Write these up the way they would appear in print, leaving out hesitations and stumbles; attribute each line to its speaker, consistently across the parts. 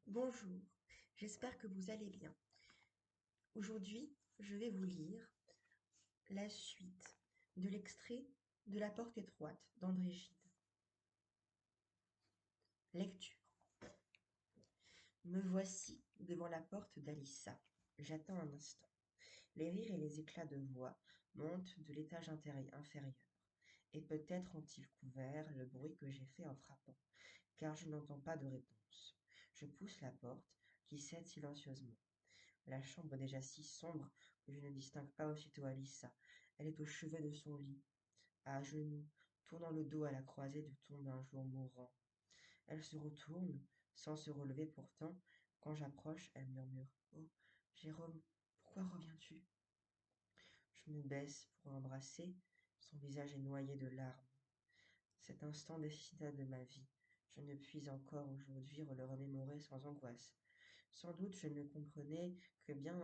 Speaker 1: Bonjour, j'espère que vous allez bien. Aujourd'hui, je vais vous lire la suite de l'extrait de La porte étroite d'André Gide. Lecture. Me voici devant la porte d'Alissa. J'attends un instant. Les rires et les éclats de voix montent de l'étage inférieur, et peut-être ont-ils couvert le bruit que j'ai fait en frappant, car je n'entends pas de réponse. Je pousse la porte, qui cède silencieusement. La chambre est déjà si sombre que je ne distingue pas aussitôt Alissa. Elle est au chevet de son lit, à genoux, tournant le dos à la croisée du tombe d'un jour mourant. Elle se retourne, sans se relever pourtant. Quand j'approche, elle murmure: «Oh, Jérôme, pourquoi reviens-tu?» Je me baisse pour l'embrasser. Son visage est noyé de larmes. Cet instant décida de ma vie. Je ne puis encore aujourd'hui le remémorer sans angoisse. Sans doute je ne comprenais que bien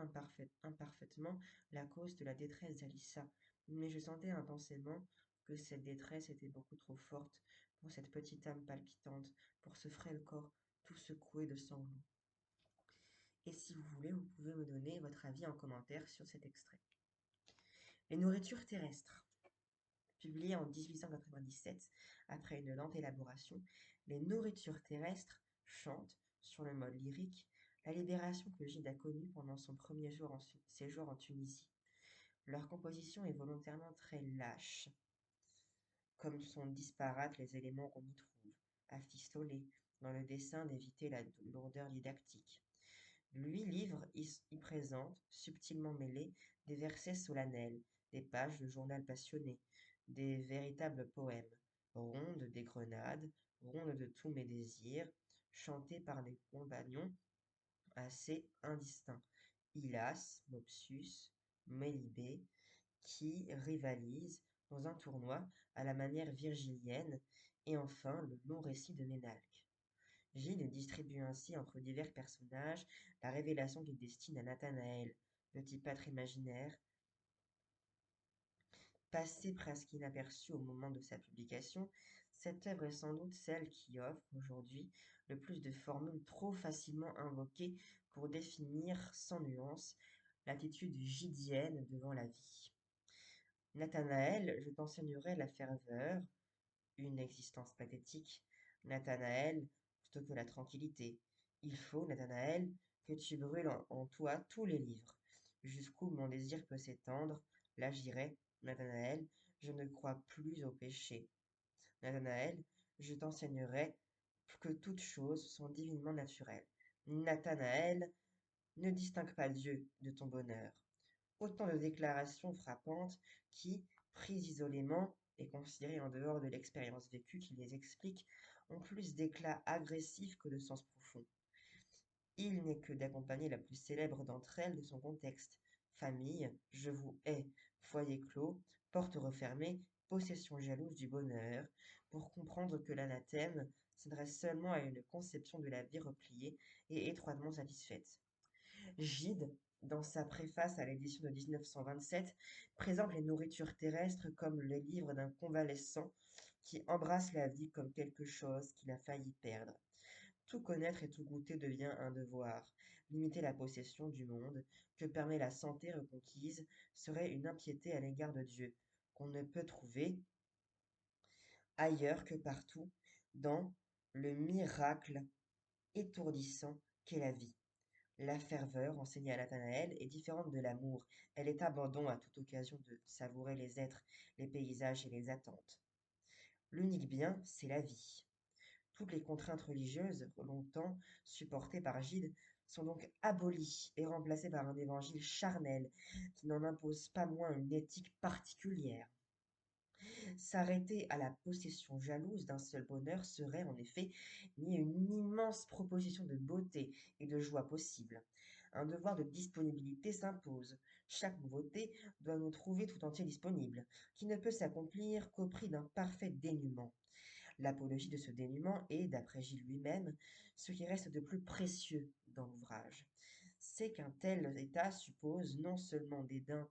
Speaker 1: imparfaitement la cause de la détresse d'Alissa, mais je sentais intensément que cette détresse était beaucoup trop forte pour cette petite âme palpitante, pour ce frêle corps tout secoué de sanglots. Et si vous voulez, vous pouvez me donner votre avis en commentaire sur cet extrait. Les nourritures terrestres. Publié en 1897, après une lente élaboration, les nourritures terrestres chantent, sur le mode lyrique, la libération que Gide a connue pendant son premier séjour en Tunisie. Leur composition est volontairement très lâche, comme sont disparates les éléments qu'on y trouve, afistolés, dans le dessein d'éviter la lourdeur didactique. Lui livre y présente, subtilement mêlés, des versets solennels, des pages de journal passionné, des véritables poèmes, rondes des grenades, rondes de tous mes désirs, chantés par des compagnons assez indistincts, Hylas, Mopsus, Mélibée, qui rivalisent dans un tournoi à la manière virgilienne, et enfin le long récit de Ménalque. Gide distribue ainsi entre divers personnages la révélation qu'il destine à Nathanaël, petit pâtre imaginaire, passé presque inaperçu au moment de sa publication. Cette œuvre est sans doute celle qui offre aujourd'hui le plus de formules trop facilement invoquées pour définir sans nuance l'attitude gidienne devant la vie. Nathanaël, je t'enseignerai la ferveur, une existence pathétique. Nathanaël, plutôt que la tranquillité. Il faut, Nathanaël, que tu brûles en toi tous les livres, jusqu'où mon désir peut s'étendre. Là j'irai, Nathanaël, je ne crois plus au péché. Nathanaël, je t'enseignerai que toutes choses sont divinement naturelles. Nathanaël, ne distingue pas Dieu de ton bonheur. Autant de déclarations frappantes qui, prises isolément et considérées en dehors de l'expérience vécue qui les explique, ont plus d'éclat agressif que de sens profond. Il n'est que d'accompagner la plus célèbre d'entre elles de son contexte. Famille, je vous hais, foyer clos, porte refermée, possession jalouse du bonheur, pour comprendre que l'anathème s'adresse seulement à une conception de la vie repliée et étroitement satisfaite. Gide, dans sa préface à l'édition de 1927, présente les nourritures terrestres comme les livres d'un convalescent qui embrasse la vie comme quelque chose qu'il a failli perdre. Tout connaître et tout goûter devient un devoir. Limiter la possession du monde que permet la santé reconquise serait une impiété à l'égard de Dieu, qu'on ne peut trouver ailleurs que partout, dans le miracle étourdissant qu'est la vie. La ferveur, enseignée à Nathanaël, est différente de l'amour. Elle est abandon à toute occasion de savourer les êtres, les paysages et les attentes. L'unique bien, c'est la vie. Toutes les contraintes religieuses, longtemps supportées par Gide, sont donc abolies et remplacées par un évangile charnel qui n'en impose pas moins une éthique particulière. S'arrêter à la possession jalouse d'un seul bonheur serait en effet nier une immense proposition de beauté et de joie possible. Un devoir de disponibilité s'impose. Chaque nouveauté doit nous trouver tout entier disponibles, qui ne peut s'accomplir qu'au prix d'un parfait dénuement. L'apologie de ce dénuement est, d'après Gilles lui-même, ce qui reste de plus précieux dans l'ouvrage. C'est qu'un tel état suppose non seulement dédain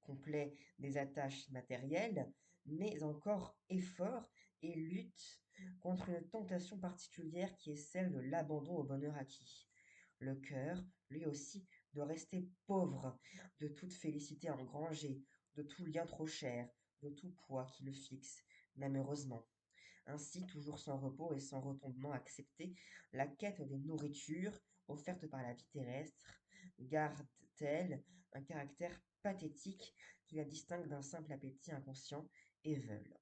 Speaker 1: complet des attaches matérielles, mais encore effort et lutte contre une tentation particulière qui est celle de l'abandon au bonheur acquis. Le cœur, lui aussi, doit rester pauvre de toute félicité engrangée, de tout lien trop cher, de tout poids qui le fixe, même heureusement. Ainsi, toujours sans repos et sans retombement accepté, la quête des nourritures offertes par la vie terrestre garde-t-elle un caractère pathétique qui la distingue d'un simple appétit inconscient et veule.